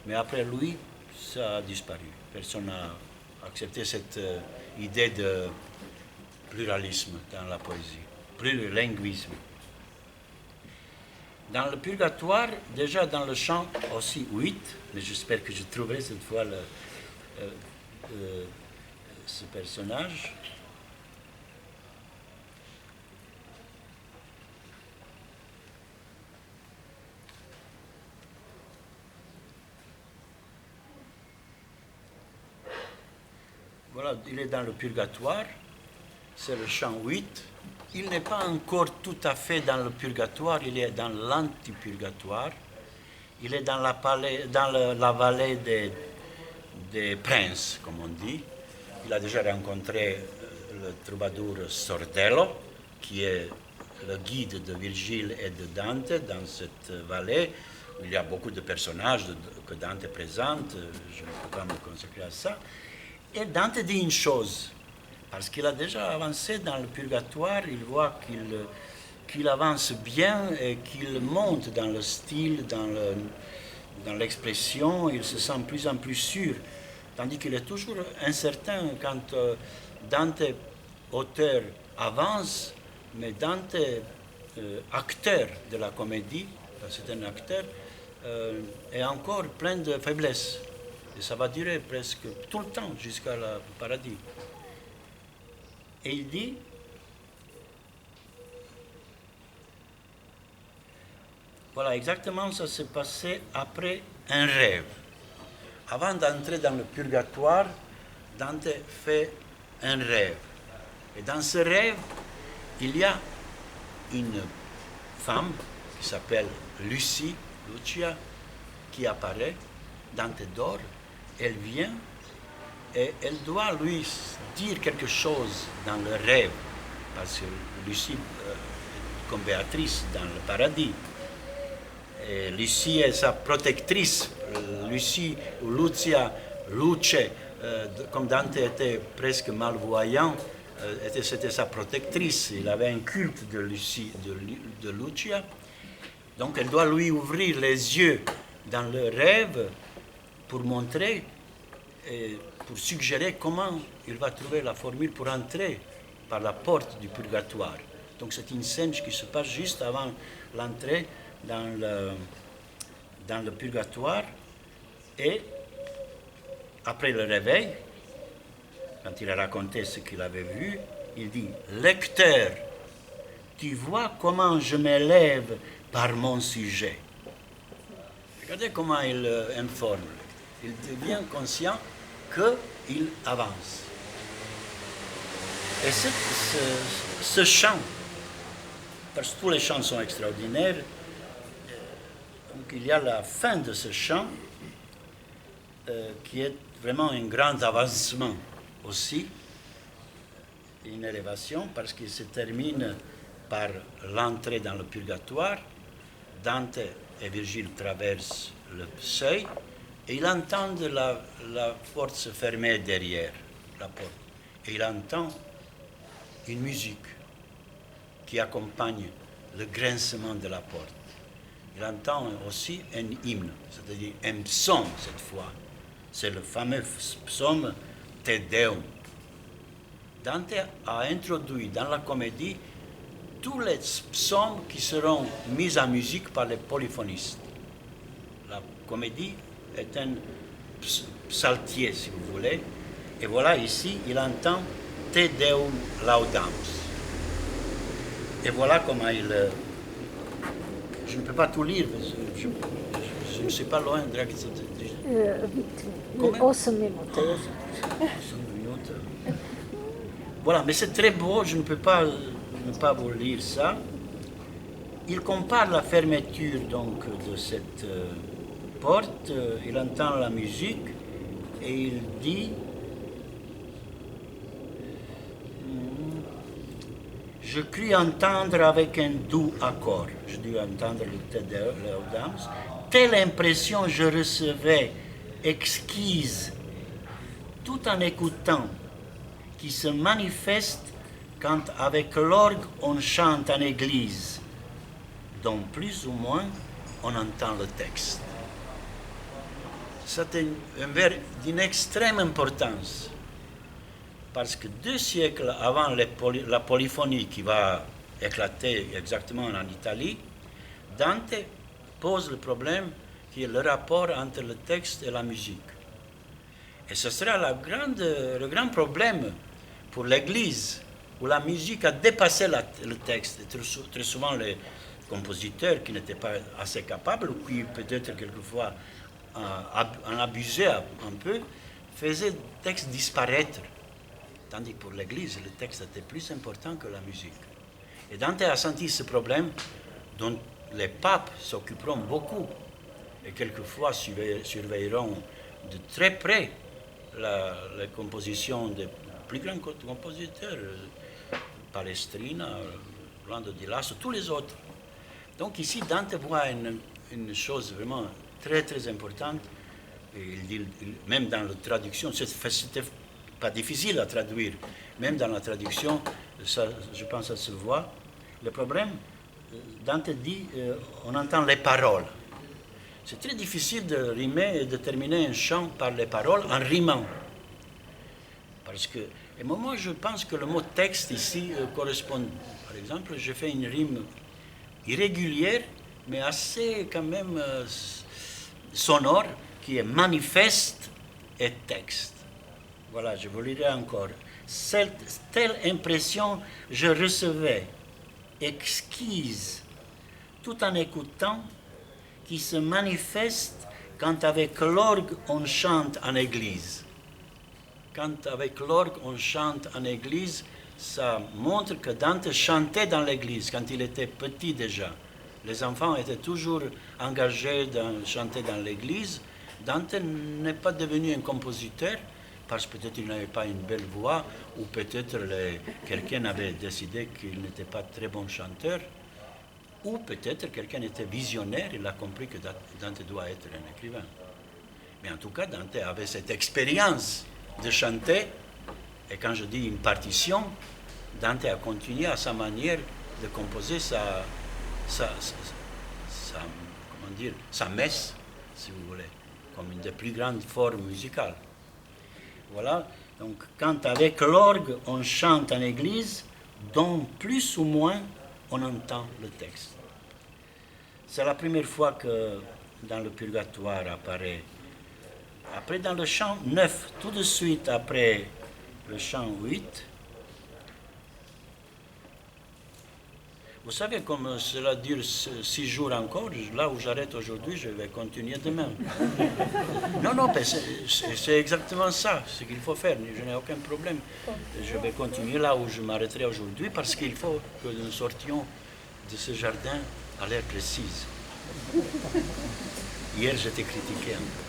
Mais après lui, ça a disparu. Personne n'a accepté cette idée de pluralisme dans la poésie, plurilinguisme. Dans le Purgatoire, déjà dans le chant aussi 8, mais j'espère que je trouverai cette fois ce personnage. Voilà, il est dans le Purgatoire, c'est le chant 8. Il n'est pas encore tout à fait dans le Purgatoire, il est dans l'antipurgatoire. Il est dans la vallée des princes, comme on dit. Il a déjà rencontré le troubadour Sordello, qui est le guide de Virgile et de Dante dans cette vallée. Il y a beaucoup de personnages que Dante présente, je ne peux pas me consacrer à ça. Et Dante dit une chose, parce qu'il a déjà avancé dans le purgatoire, il voit qu'il avance bien et qu'il monte dans le style, dans l'expression, il se sent de plus en plus sûr, tandis qu'il est toujours incertain quand Dante, auteur, avance, mais Dante, acteur de la comédie, c'est un acteur, est encore plein de faiblesses. Et ça va durer presque tout le temps jusqu'à le paradis. Et il dit, voilà, exactement ça s'est passé après un rêve. Avant d'entrer dans le purgatoire, Dante fait un rêve. Et dans ce rêve, il y a une femme qui s'appelle Lucia, qui apparaît. Dante dort, elle vient et elle doit lui dire quelque chose dans le rêve, parce que Lucie est comme Béatrice dans le paradis. Et Lucie est sa protectrice. Lucia, Luce, comme Dante était presque malvoyant, c'était sa protectrice. Il avait un culte de Lucia. Donc elle doit lui ouvrir les yeux dans le rêve pour montrer et pour suggérer comment il va trouver la formule pour entrer par la porte du purgatoire. Donc c'est une scène qui se passe juste avant l'entrée dans le purgatoire. Et après le réveil, quand il a raconté ce qu'il avait vu, il dit « Lecteur, tu vois comment je m'élève par mon sujet ». Regardez comment il informe. Il devient conscient qu'il avance. Et ce chant, parce que tous les chants sont extraordinaires, donc il y a la fin de ce chant qui est vraiment un grand avancement aussi, une élévation, parce qu'il se termine par l'entrée dans le purgatoire. Dante et Virgile traversent le seuil et ils entendent la porte se fermer derrière la porte. et il entend une musique qui accompagne le grincement de la porte. Il entend aussi un hymne, c'est-à-dire un psaume cette fois. C'est le fameux psaume Te Deum. Dante a introduit dans la comédie tous les psaumes qui seront mis en musique par les polyphonistes. La comédie est un psaltier, si vous voulez. Et voilà, ici, il entend Te Deum Laudamus. Et voilà comment il... Je ne peux pas tout lire, parce que je ne suis pas loin de... Vite, Come? 8 minute. Voilà, mais c'est très beau, je ne peux pas ne pas vous lire ça. Il compare la fermeture donc de cette porte, il entend la musique et il dit je crus entendre avec un doux accord, je dus entendre le Te Laudamus, telle impression je recevais exquise tout en écoutant, qui se manifeste quand avec l'orgue on chante en église, dont plus ou moins on entend le texte. C'est un vers d'une extrême importance, parce que 2 siècles avant la polyphonie qui va éclater exactement en Italie, Dante pose le problème qui est le rapport entre le texte et la musique. Et ce sera le grand problème pour l'Église, où la musique a dépassé le texte. Et très souvent, les compositeurs qui n'étaient pas assez capables, ou qui peut-être quelquefois en abusaient un peu, faisaient le texte disparaître. Tandis que pour l'Église, le texte était plus important que la musique. Et Dante a senti ce problème dont les papes s'occuperont beaucoup et quelquefois surveilleront de très près la composition des plus grands compositeurs, Palestrina, Orlando di Lasso, tous les autres. Donc ici, Dante voit une chose vraiment très très importante. Et il dit, même dans la traduction, c'était pas difficile à traduire. Même dans la traduction, ça, je pense que ça se voit. Le problème, Dante dit, on entend les paroles. C'est très difficile de rimer et de terminer un chant par les paroles en rimant. Parce que, et moi, je pense que le mot texte ici correspond. Par exemple, je fais une rime irrégulière, mais assez quand même sonore, qui est manifeste et texte. Voilà, je vous lirai encore. Telle impression je recevais, exquise, tout en écoutant, qui se manifeste quand avec l'orgue on chante en église. Quand avec l'orgue on chante en église, ça montre que Dante chantait dans l'église quand il était petit déjà. Les enfants étaient toujours engagés dans chanter dans l'église. Dante n'est pas devenu un compositeur parce que peut-être il n'avait pas une belle voix ou peut-être quelqu'un avait décidé qu'il n'était pas très bon chanteur. Ou peut-être quelqu'un était visionnaire, il a compris que Dante doit être un écrivain. Mais en tout cas, Dante avait cette expérience de chanter, et quand je dis une partition, Dante a continué à sa manière de composer sa messe, si vous voulez, comme une des plus grandes formes musicales. Voilà, donc quand avec l'orgue on chante en église, dont plus ou moins on entend le texte. C'est la première fois que dans le Purgatoire apparaît. Après, dans le chant 9, tout de suite après le chant 8, vous savez comme cela dure 6 jours encore, là où j'arrête aujourd'hui, je vais continuer demain. Non, c'est exactement ça, ce qu'il faut faire, je n'ai aucun problème. Je vais continuer là où je m'arrêterai aujourd'hui parce qu'il faut que nous sortions de ce jardin à l'heure précise. Hier, j'étais critiqué un peu.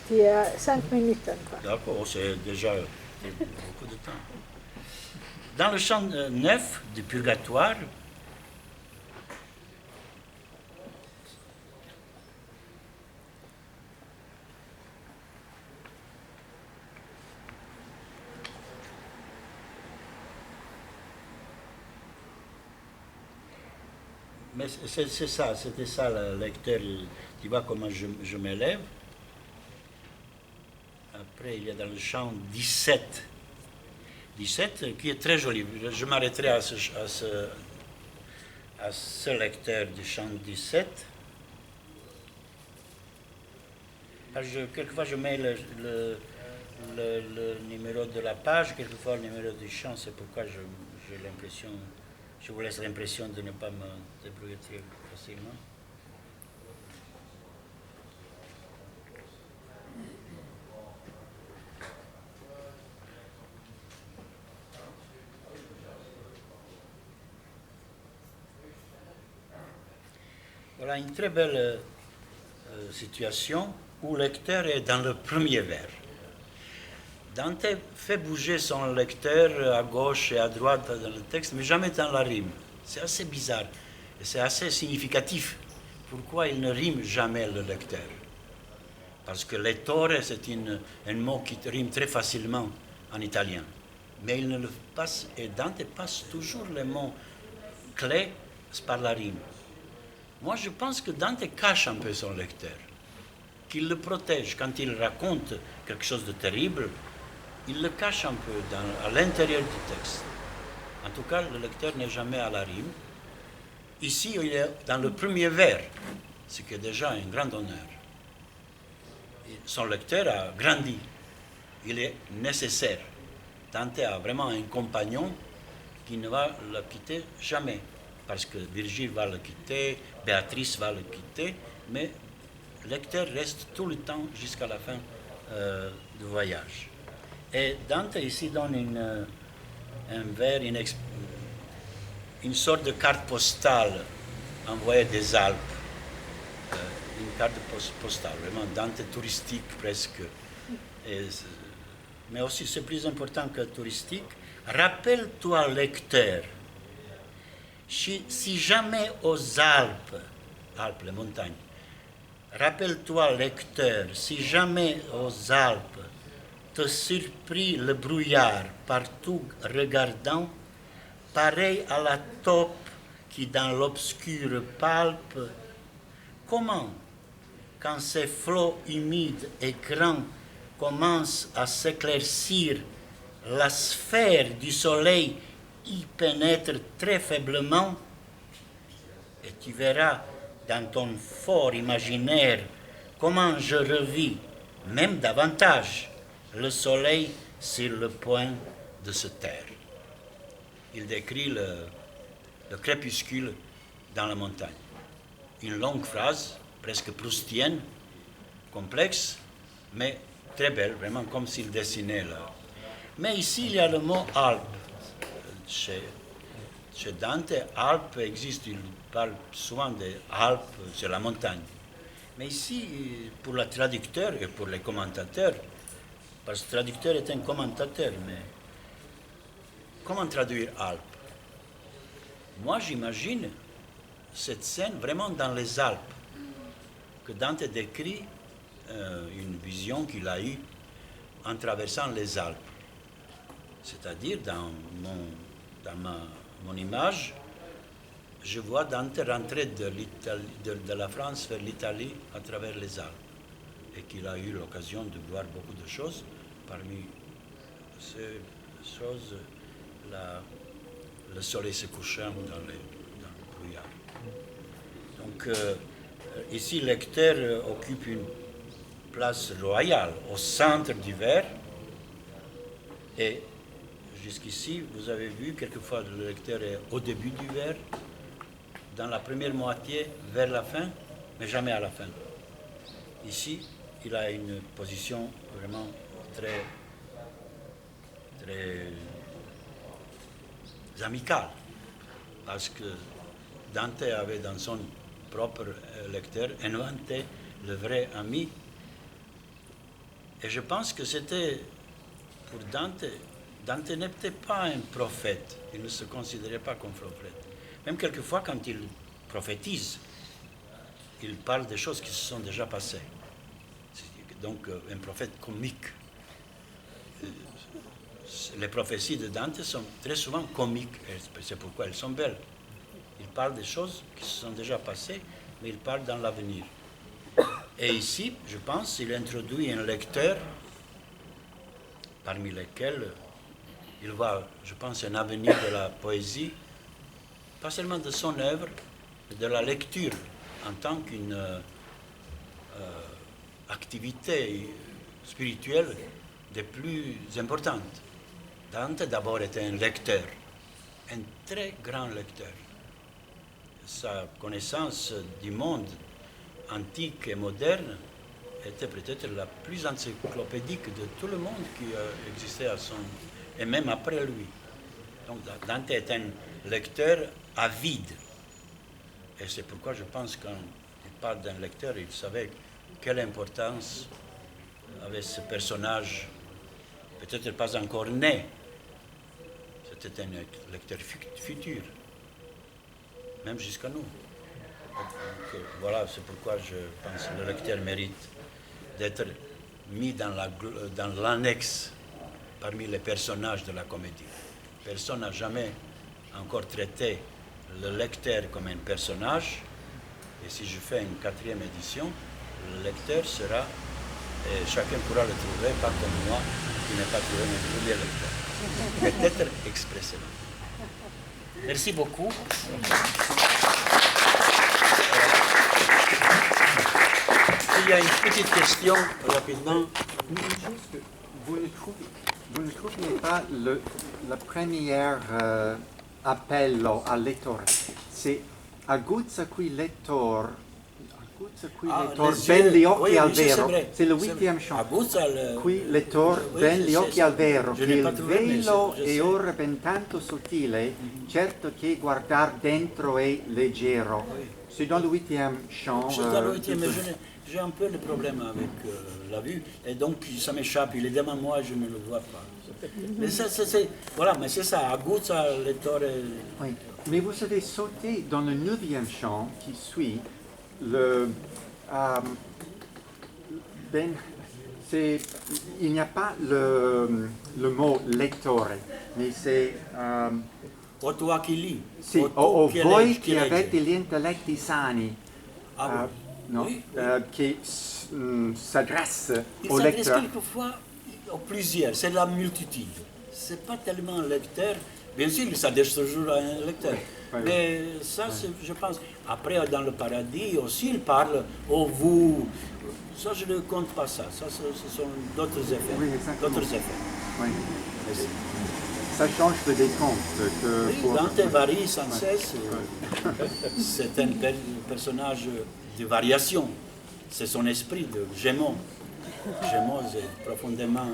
Tu as 5 minutes encore. D'accord, c'est déjà beaucoup de temps. Dans le chant 9 du Purgatoire, Mais c'est ça, c'était ça le lecteur. Tu vois comment je m'élève. Après, il y a dans le chant 17. 17 qui est très joli. Je m'arrêterai à ce lecteur du chant 17. Quelquefois, je mets le numéro de la page, quelquefois le numéro du chant. C'est pourquoi j'ai l'impression, je vous laisse l'impression de ne pas me débrouiller très facilement. Voilà une très belle situation où le lecteur est dans le premier vers. Dante fait bouger son lecteur à gauche et à droite dans le texte, mais jamais dans la rime. C'est assez bizarre et c'est assez significatif. Pourquoi il ne rime jamais le lecteur? Parce que lettore, c'est un mot qui rime très facilement en italien. Mais il ne le passe, et Dante passe toujours les mots clés par la rime. Moi, je pense que Dante cache un peu son lecteur, qu'il le protège. Quand il raconte quelque chose de terrible, il le cache un peu à l'intérieur du texte. En tout cas, le lecteur n'est jamais à la rime. Ici, il est dans le premier vers, ce qui est déjà un grand honneur. Et son lecteur a grandi. Il est nécessaire. Dante a vraiment un compagnon qui ne va le quitter jamais. Parce que Virgile va le quitter, Béatrice va le quitter, mais le lecteur reste tout le temps jusqu'à la fin du voyage. Et Dante ici donne un vers, une sorte de carte postale envoyée des Alpes. Une carte postale, vraiment Dante touristique presque. Mais aussi, c'est plus important que touristique. Rappelle-toi, lecteur, si jamais aux Alpes, les montagnes, rappelle-toi, lecteur, si jamais aux Alpes te surprit le brouillard partout regardant, pareil à la taupe qui dans l'obscur palpe, comment, quand ces flots humides et grands commencent à s'éclaircir, la sphère du soleil y pénètre très faiblement, et tu verras dans ton fort imaginaire comment je revis, même davantage, le soleil sur le point de se taire. Il décrit le crépuscule dans la montagne. Une longue phrase, presque proustienne, complexe, mais très belle, vraiment comme s'il dessinait là. Mais ici, il y a le mot Alpes. Chez Dante, Alpes existe, il parle souvent des Alpes, c'est la montagne. Mais ici, pour le traducteur et pour les commentateurs, parce que le traducteur est un commentateur, mais comment traduire Alpes? Moi, j'imagine cette scène vraiment dans les Alpes, que Dante décrit une vision qu'il a eue en traversant les Alpes. C'est-à-dire, dans mon image, je vois Dante rentrer de la France vers l'Italie à travers les Alpes, et qu'il a eu l'occasion de voir beaucoup de choses. Parmi ces choses, le soleil se couchant dans le brouillard. Donc, ici, le lecteur occupe une place royale au centre du vers, et jusqu'ici, vous avez vu, quelquefois le lecteur est au début du vers, dans la première moitié, vers la fin, mais jamais à la fin. Ici, il a une position vraiment très amicale, parce que Dante avait dans son propre lecteur inventé le vrai ami. Et je pense que c'était pour Dante n'était pas un prophète, il ne se considérait pas comme prophète. Même quelquefois, quand il prophétise, il parle des choses qui se sont déjà passées. Donc, un prophète comique. Les prophéties de Dante sont très souvent comiques, et c'est pourquoi elles sont belles. Il parle des choses qui se sont déjà passées, mais il parle dans l'avenir. Et ici, je pense, il introduit un lecteur parmi lesquels il voit, je pense, un avenir de la poésie, pas seulement de son œuvre, mais de la lecture en tant qu'une activité spirituelle des plus importantes. Dante d'abord était un lecteur, un très grand lecteur. Sa connaissance du monde antique et moderne était peut-être la plus encyclopédique de tout le monde qui existait à son... et même après lui. Donc Dante est un lecteur avide. Et c'est pourquoi je pense que quand il parle d'un lecteur, il savait quelle importance avait ce personnage, peut-être pas encore né. C'était un lecteur futur, même jusqu'à nous. Donc, voilà, c'est pourquoi je pense que le lecteur mérite d'être mis dans l'annexe parmi les personnages de la comédie. Personne n'a jamais encore traité le lecteur comme un personnage, et si je fais une 4e édition, le lecteur sera, et chacun pourra le trouver, pas comme moi, qui n'ai pas trouvé mon premier lecteur. Peut-être expressément. Merci beaucoup. Il y a une petite question, rapidement. Juste, vous ne trouviez pas le premier appello al lettore? C'est aguzza qui lettor, ben gli occhi al vero. C'est le 8e chant. Qui lettor, ben gli occhi al vero, che il velo è ora ben tanto sottile, certo che guardar dentro è leggero. C'est dans le 8e chant. C'est dans le 8e, mais j'ai un peu de problème avec la vue, et donc ça m'échappe, il est devant moi, je ne le vois pas. Mais ça, voilà, mais c'est ça, aguzza, lettore... Oui, mais vous avez sauté dans le 9e chant qui suit, il n'y a pas le mot lettore, mais c'est... O toi qui lis. Sì, o voi che avete gli intelletti sani, no? Oui, Qui s'adresse il au s'adresse lecteur. quelquefois aux plusieurs, c'est la multitude. C'est pas tellement un lecteur, bien sûr, il s'adresse toujours à un lecteur. Oui. Mais ça, je pense, après dans le paradis aussi, il parle au vous. Ça, je ne compte pas ça. Ça, ce sont d'autres effets. Oui, exactement. D'autres effets. Oui. Merci. Ça change le décompte. Que Oui, pour... Dante varie sans cesse. C'est un personnage de variation. C'est son esprit de Gémeaux. Gémeaux est profondément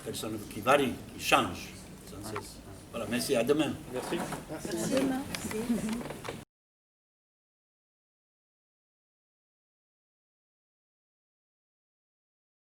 personne qui varie, qui change sans cesse. Voilà, merci, à demain. Merci.